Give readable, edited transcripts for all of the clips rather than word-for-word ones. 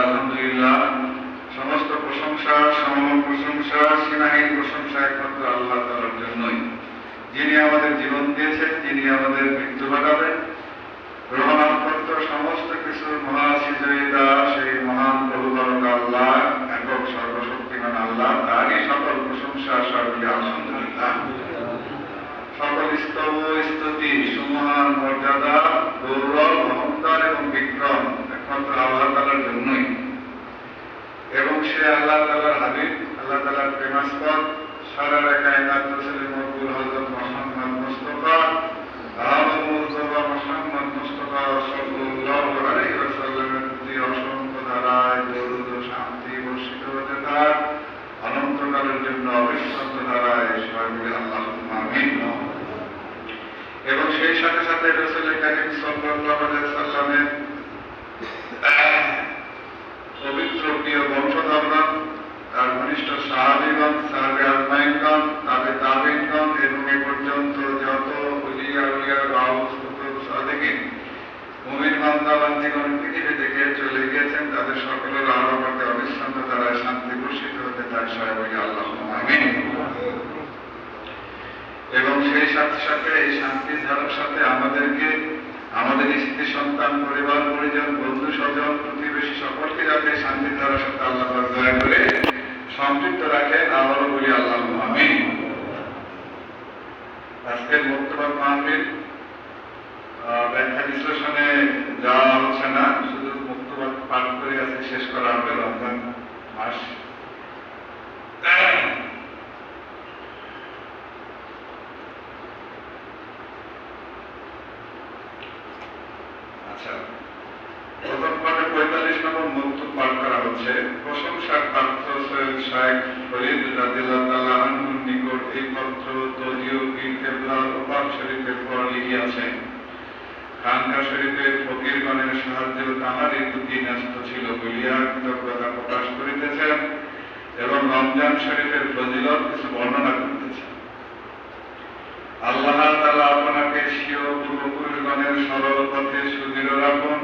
আলহামদুলিল্লাহ, সমস্ত প্রশংসা, সমম প্রশংসা, সীমাহীন প্রশংসা একমাত্র আল্লাহ তাআলার জন্যই, যিনি আমাদের জীবন দিয়েছেন, যিনি আমাদের মৃত্যু ঘটাবেন। গ্রহণাত্মক সমস্ত কিছুর মহাসৃজয়িতা সেই মহান প্রভুবরক আল্লাহ, একক সর্বশক্তিমান আল্লাহ, তারই সকল প্রশংসা সর্বদা আলহামদুলিল্লাহ। সকল স্তব স্তুতি, সুমহান মর্যাদা, গৌরব, অহংকার এবং বিক্রম একমাত্র আল্লাহ তাআলার জন্যই। এবং সে আল্লাহ তাআলার হাবিব, আল্লাহ তাআলার প্রেমাস্পদ, সারা কায়নাত রাসূল মকবুল হযরত মুহাম্মদ মুস্তাফা মুহাম্মদ মুস্তাফা সাল্লাল্লাহু আলাইহি ওয়াসাল্লামের প্রতি অসংখ্য ধারায় দরুদ ও শান্তি বর্ষিত হতে থাক, অনন্তকালের জন্য অবিশ্রান্ত ধারায় সবাই আল্লাহুম্মা আমিন। এবং সেই সাথে সাথে রাসূল কারীম সাল্লাল্লাহু আলাইহি ওয়াসাল্লামের পবিত্র প্রিয় বংশধরগণ, তার ঘনিষ্ঠ সাহাবীগণ, সাহাবে আজমাইনগণ, তাবেঈনগণ এবং এ পর্যন্ত যত ওলিয়া গাউস কুতুব সাদিকিন মুমিন বান্দা বান্দীগণ পৃথিবী থেকে চলে গিয়েছেন, তাদের সকলের আলোকে অবিশ্রান্ত ধারায় শান্তি বর্ষিত হতে থাক, সবাই আল্লাহুম্মা আমিন। এবং সেই সাথে সাথে এই শান্তির ধারার সাথে আমাদেরকে, আমাদের স্ত্রী সন্তান, পরিবার পরিজন, বন্ধু স্বজন, প্রতিবেশী সকলকে যাতে শান্তির ধারার সাথে আল্লাহ পাক দয়া করে সম্পৃক্ত রাখেন, আবারও বলি আল্লাহুম্মা আমিন। আজকের মুক্তবাদ মাহফিল ব্যাখ্যা বিশ্লেষণে যাওয়া হচ্ছে না, শুধু মুক্তবাদ পাঠ করে আজকে শেষ করা হবে। রমজান মাস, আচ্ছা, প্রথম পাঠে ৪৫ নম্বর মক্তব পাঠ করা হচ্ছে। প্রশংসার পাত্র সৈয়দ শাইখ ফরিদ রাদিয়াল্লাহু তাআলা আনহুর নিকট এই পত্র তদীয় পীর কেবলা ওপাক শরীফের পর লিখিয়াছেন। খানকা শরীফের ফকিরগণের সাহায্য তাহারই প্রতি ন্যস্ত ছিল বলিয়া কৃতজ্ঞতা প্রকাশ করিতেছেন এবং রমজান শরীফের ফজিলত কিছু বর্ণনা করিতেছেন। আল্লাহ তাআলা আপনাকে স্বীয় পূর্বপুরুষগণের সরল পথে সুদৃঢ় রাখুন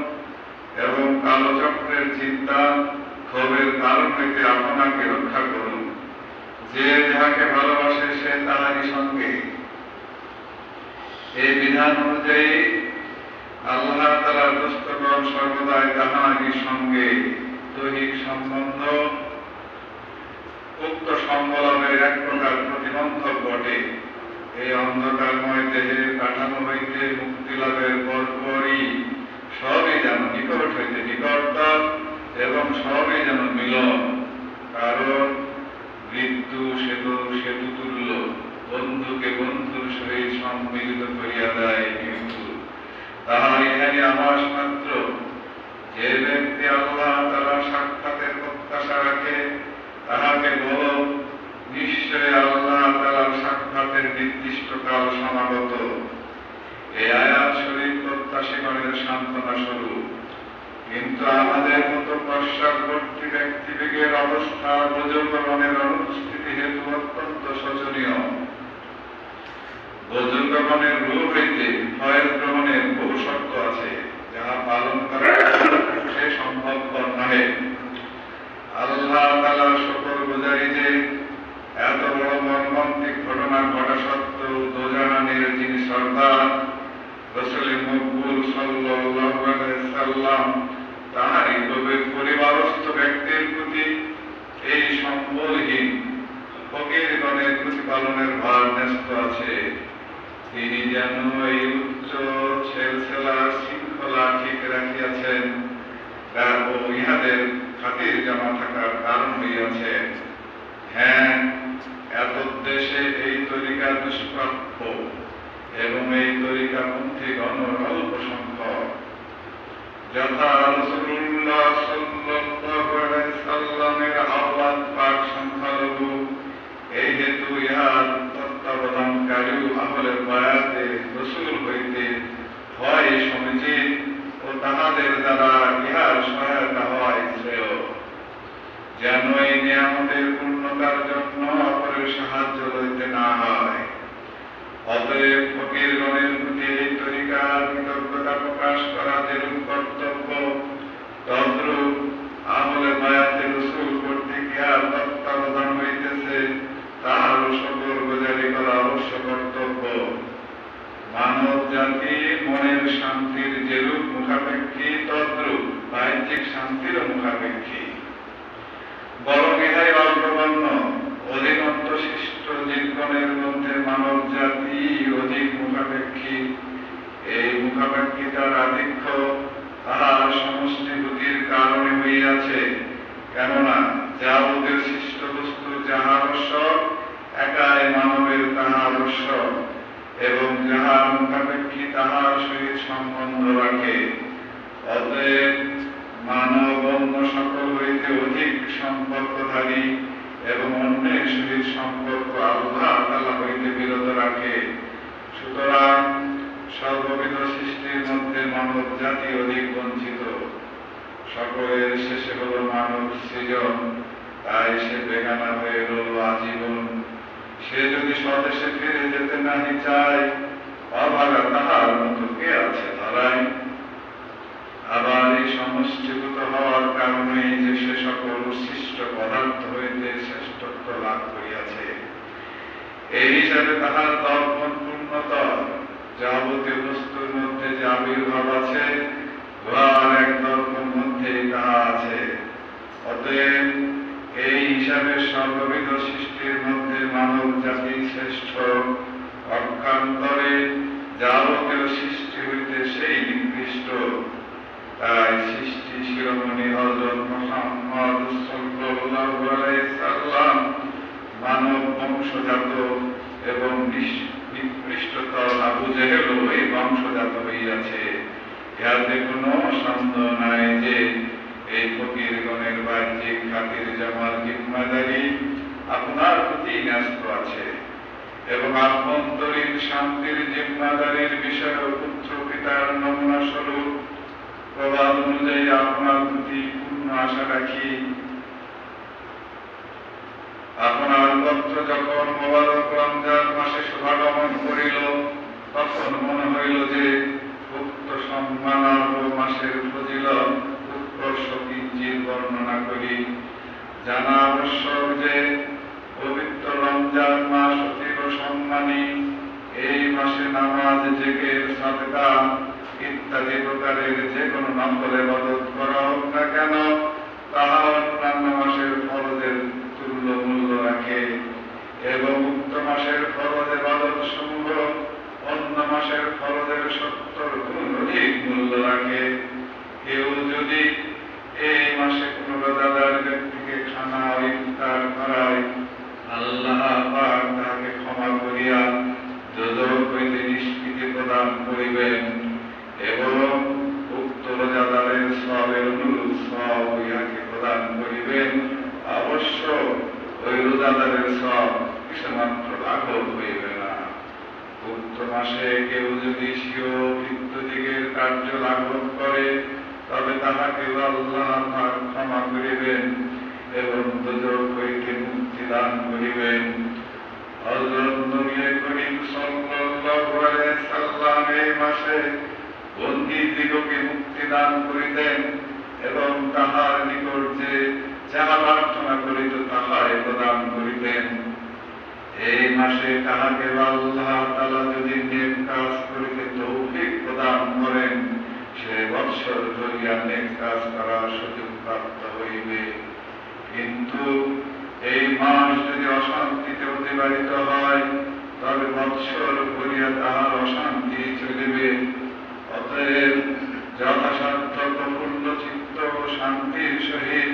এবং কালচক্রের চিন্তা ক্ষোভের কারণ হইতে আপনাকে রক্ষা করুন। যে যাহাকে ভালোবাসে সে তাহারই সঙ্গে। এই বিধান অনুযায়ী আল্লাহ তাআলার দোস্তগণ সর্বদাই তাহারই সঙ্গে দৈহিক সম্বন্ধ উক্ত সম্বলনের এক প্রকার প্রতিবন্ধক বটে। এই অন্ধকারময় দেহের কাঠামো হইতে মুক্তি লাভের পরপরই সবই যেন নিকট হইতে নিকটতর এবং সবই যেন মিলন। কারণ মৃত্যু সেতু তুল্য, বন্ধুকে বন্ধুর সহিত সম্মিলিত করিয়া দেয় মৃত্যু। তাহা ইহারই আভাস মাত্র। যে ব্যক্তি আল্লাহ তাআলার সাক্ষাতের প্রত্যাশা রাখে তাহাকে বল, নিশ্চয় আল্লাহ তাআলার সাক্ষাতের নির্দিষ্ট কাল সমাগত। এই আয়াত শরীফ প্রত্যাশীগণের সান্ত্বনা স্বরূপ। কিন্তু আমাদের মতো পশ্চাৎবর্তী ব্যক্তিবিগের অবস্থা বুজুর্গগণের অনুপস্থিতি হেতু অত্যন্ত শোচনীয়। বুজুর্গগণের রূপ হইতে ফয়েজ গ্রহণের বহু শর্ত আছে, যাহা পালন করা পক্ষে সম্ভবপর নহে। আল্লাহ তাআলার শুকরগুজারি যে এত বড় মর্মান্তিক ঘটনা ঘটা সত্ত্বেও দোজাহানের যিনি সর্দার রাসূল মকবুল সাল্লাল্লাহু আলাইহি সাল্লাম তাহারই পরিবারস্থ ব্যক্তির প্রতি এই সম্বলহীন ফকিরগণের প্রতিপালনের ভার ন্যস্ত আছে। তিনি যেন এই উচ্চ ছেলছেলা শৃঙ্খলা ঠিক রাখিয়াছেন ও ইহাদের খাতির জমা থাকার কারণ হইয়াছে। হ্যাঁ, এত দেশে এই তরিকা দুষ্প্রাপ্য এবং এই তরিকাপন্থীগণ অল্প সংখ্যক। যথা রাসূলুল্লাহ সাল্লাল্লাহু আলাইহি সাল্লামের আওলাদ পাক সংখ্যালঘু, এই হেতু ইহার তত্ত্বাবধানকারী আহলে বায়াতে রাসূল হইতে হয় সমীচীন ও তাহাদের দ্বারা ইহার সহায়তা হয় শ্রেয়, যেন এই নিয়ামতের পূর্ণতার জন্য অপরের সাহায্য লইতে না হয়। অতএব ফকিরগণের প্রতি এই তরিকার কৃতজ্ঞতা প্রকাশ করা যেরূপ কর্তব্য, তদ্রূপ আহলে বায়াতে রাসূল কর্তৃক ইহার তত্ত্বাবধান হইতেছে তাহারও শুকরগুজারি করা অবশ্য কর্তব্য। মানব জাতি মনের শান্তির যেরূপ মুখাপেক্ষী, তদ্রূপ বাহ্যিক শান্তিরও মুখাপেক্ষী। বরং ইহাই অগ্রগণ্য। অধিকন্ত শিষ্ট জীবগণের মধ্যে মানব জাতি অধিক মুখাপেক্ষী। এই মুখাপেক্ষিতার আধিক্য তাহার সমষ্টিভূতির কারণে হইয়াছে। কেননা যাবতীয় সৃষ্ট বস্তু যাহা আবশ্যক, একাই মানবের তাহা আবশ্যক, এবং যাহার মুখাপেক্ষী তাহার সহিত সম্বন্ধ রাখে। অতএব মানব অন্য সকল হইতে অধিক সম্পর্কধারী এবং অন্যের সহিত সম্পর্ক আল্লাহ তাআলা হইতে বিরত রাখে। সুতরাং সর্ববিধ সৃষ্টির মধ্যে মানব জাতি অধিক বঞ্চিত। সকলের শেষে হল মানব সৃজন, তাই সে বেগানা হয়ে রইল আজীবন। সে যদি স্বদেশে ফিরে যেতে নাহি চায়, অভাগা তাহার মতো কে আছে ধরায়। আবার এই সমষ্টিভূত হওয়ার কারণেই যে সে সকল সৃষ্ট পদার্থ হইতে শ্রেষ্ঠত্ব লাভ করিয়াছে। এই হিসাবে তাহার দর্পণ পূর্ণতর। যাবতীয় বস্তুর মধ্যে যে আবির্ভাব আছে, উহার এক দর্পণ মধ্যেই তাহা আছে। অতএব এই হিসাবে সর্ববিধ সৃষ্টির মধ্যে মানব জাতি শ্রেষ্ঠ। অক্ষান্তরে যাবতীয় সৃষ্টি হইতে সেই নিকৃষ্ট। তাই সৃষ্টি শিরোমণি হযরত মুহাম্মদ সাল্লাল্লাহু আলাইহি সাল্লাম মানব বংশজাত এবং নিকৃষ্টতর আবু জেহেলও এই বংশজাত হইয়াছে। ইহাতে কোনো সন্দেহ নাই যে এই ফকিরগণের বাহ্যিক খাতির জমার জিম্মাদারি আপনার প্রতি ন্যস্ত আছে, এবং আভ্যন্তরীণ শান্তির জিম্মাদারির বিষয়ে পুত্র পিতার নমুনা স্বরূপ প্রবাদ অনুযায়ী আপনার প্রতি পূর্ণ আশা রাখি। আপনার পত্র যখন মোবারক রমজান মাসে শুভাগমন করিল, তখন মনে হইল যে উক্ত সম্মানার্হ মাসের ফজিলত উৎকর্ষ কিঞ্চিৎ বর্ণনা করি। জানা আবশ্যক যে পবিত্র রমজান মাস অতীব সম্মানী। এই মাসে নামাজ, জিকির, সাদকা ইত্যাদি প্রকারের যে কোনো নফল ইবাদত করা হোক না কেন, তাহা অন্যান্য মাসের ফরজের তুল্য মূল্য রাখে, এবং উক্ত মাসের ফরজ ইবাদত সমূহ অন্য মাসের ফরজের 70 গুণ অধিক মূল্য রাখে। কেউ যদি এই মাসে কোনো রোজাদার ব্যক্তিকে খানা ও ইফতার করায়, আল্লাহ পাক তাহাকে ক্ষমা করিয়া দোজখ হইতে নিষ্কৃতি প্রদান করিবেন, এবং উক্ত রোজাদারের সওয়াবের অনুরূপ সওয়াব ইহাকে প্রদান করিবেন। অবশ্য ওই রোজাদারের সওয়াব কিছুমাত্র লাঘব হইবে না। উক্ত মাসে কেউ যদি স্বীয় ভৃত্য দিগের কার্য লাঘব করে, তবে তাহাকে আল্লাহ পাক ক্ষমা করিবেন এবং দোজখ হইতে মুক্তি দান করিবেন। হযরত নবী করিম সাল্লাল্লাহু আলাইহি সাল্লাম এই মাসে বন্দীদিগকে মুক্তি দান করিতেন এবং তাহার নিকট যে যাহা প্রার্থনা করিত তাহাই প্রদান করিতেন। এই মাসে তাহাকে আল্লাহ তাআলা যদি নেক কাজ করিতে তৌফিক প্রদান করেন, সে বৎসর ধরিয়া নেক কাজ করার সুযোগ প্রাপ্ত হইবে। কিন্তু এই মাস যদি অশান্তিতে অতিবাহিত হয়, তবে বৎসর ভরিয়া তাহার অশান্তি চলিবে। অতএব যথাসাধ্য প্রফুল্ল চিত্ত ও শান্তির সহিত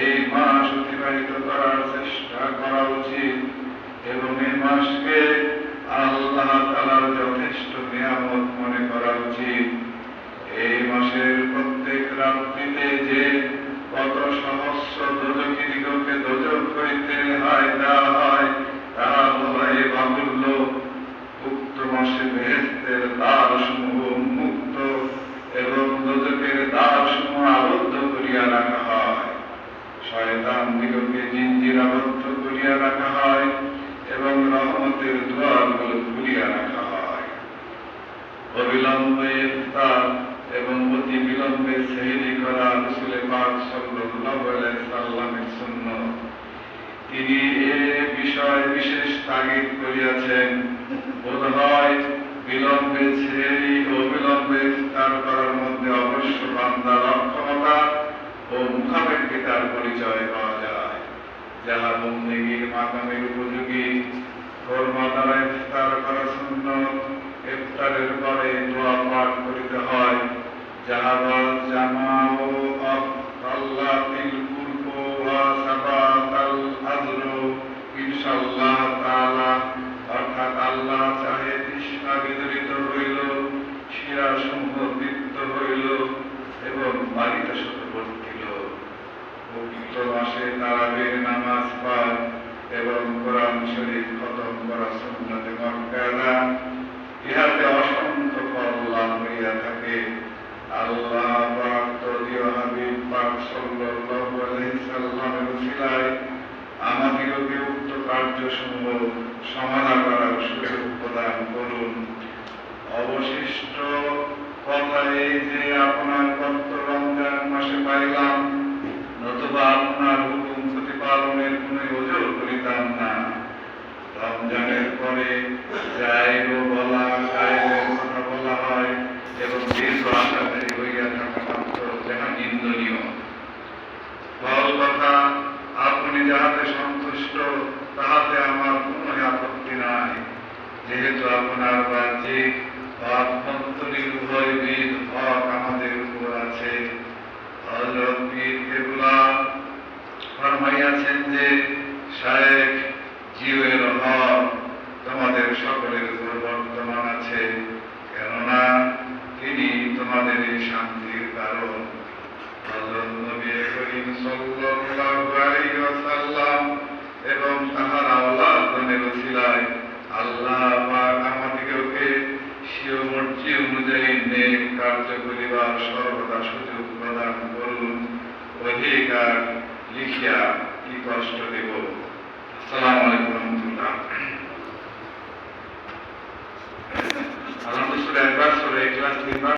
এই মাস অতিবাহিত করার চেষ্টা করা উচিত এবং এই মাসকে আল্লাহ তাআলার যথেষ্ট নিয়ামত মনে করা উচিত। এই মাসের প্রত্যেক রাত্রিতে যে কত সহস্র দোজখীদিগকে দোজখ হইতে রেহাই দেওয়া হয়, তাহা বলাই বাহুল্য। উক্ত মাসে বেহেশতের দ্বারসমূহ উন্মুক্ত এবং দোজখের দ্বারসমূহ আবদ্ধ করিয়া রাখা হয়। শয়তানদিগকে জিঞ্জিরাবদ্ধ করিয়া রাখা হয় এবং রহমতের দুয়ারগুলো খুলিয়া রাখা হয়। অবিলম্বে ইফতার এবং অতি বিলম্বে সেহরি করা রাসূল পাক সাল্লাল্লাহু আলাইহি সাল্লামের সুন্নাত। তিনি এ বিষয়ে বিশেষ তাগিদ করিয়াছেন। বোধহয় বিলম্বে সেহরি ও বিলম্বে ইফতার করার মধ্যে অবশ্য বান্দার অক্ষমতা ও মুখাপেক্ষিতার পরিচয় পাওয়া যায়। যাহা বন্দেগীর মাকামের উপযোগী, কর্মা দ্বারা ইফতার করা সুন্নত। ইফতারের পরে দোয়া পাঠ করিতে হয়, যাহা বল জামা ও আল্লাহিল কুরব ওয়া সাবাতাল আজরু ইনশাআল্লাহ তাআলা, অর্থাৎ আল্লাহ চাহে তৃষ্ণা বিদরিত হইল, শিরাসমূহ তৃপ্ত হইল এবং বাড়িতে শতবর্তিল। উক্ত মাসে তারাবির নামাজ পাঠ এবং কোরআন শরীফ খতম করা সুন্নাতে মুআক্কাদা, ইহাতে অসংখ্য ফল লাভ হইয়া থাকে। আল্লাহ পাক তদীয় হাবিব পাক সাল্লাল্লাহু আলাইহি সাল্লামের উসিলায় আমাদিগকে উক্ত কার্যসমূহ সমাধা করার সুযোগ প্রদান করুন। অবশিষ্ট কথা এই যে আপনার কর্ত রমজান মাসে পাইলাম, নতুবা আপনার হুকুম প্রতিপালনের কোন ওজর করিতাম না। রমজানের পরে যাইব বলা গায়েবের কথা বলা হয় এবং দীর্ঘ আশাদায়ী হইয়া থাকা মাত্র যাহা নিন্দনীয়। ফল কথা আপনি যাহাতে সন্তুষ্ট তাহাতে আমার কোন আপত্তি নাই, যেহেতু আপনার বাহ্যিক ও আভ্যন্তরীণ উভয়বিধ হক আমাদের উপর আছে। হযরত পীর কেবলা ফরমাইয়াছেন যে, শায়েখ জীবের হক তোমাদের সকলের উপর বর্তমান আছে, কেননা তিনি তোমাদের এই শান্তির কারণ। হযরত নবী করিম সাল্লাল্লাহু আলাইহি ওয়াসাল্লাম এবং তাহার আওলাদগণের উসিলায় আল্লাহ পাক আমাদিগকে স্বীয় মর্জি অনুযায়ী নেক কার্য করিবার সর্বদা সুযোগ প্রদান করুন। অধিকার লিখিয়া কি কষ্ট দেব। আসসালামু আলাইকুম ওয়া রাহমাতুল্লাহ। আলহামদুলিল্লাহ, একবার সূরা ইখলাস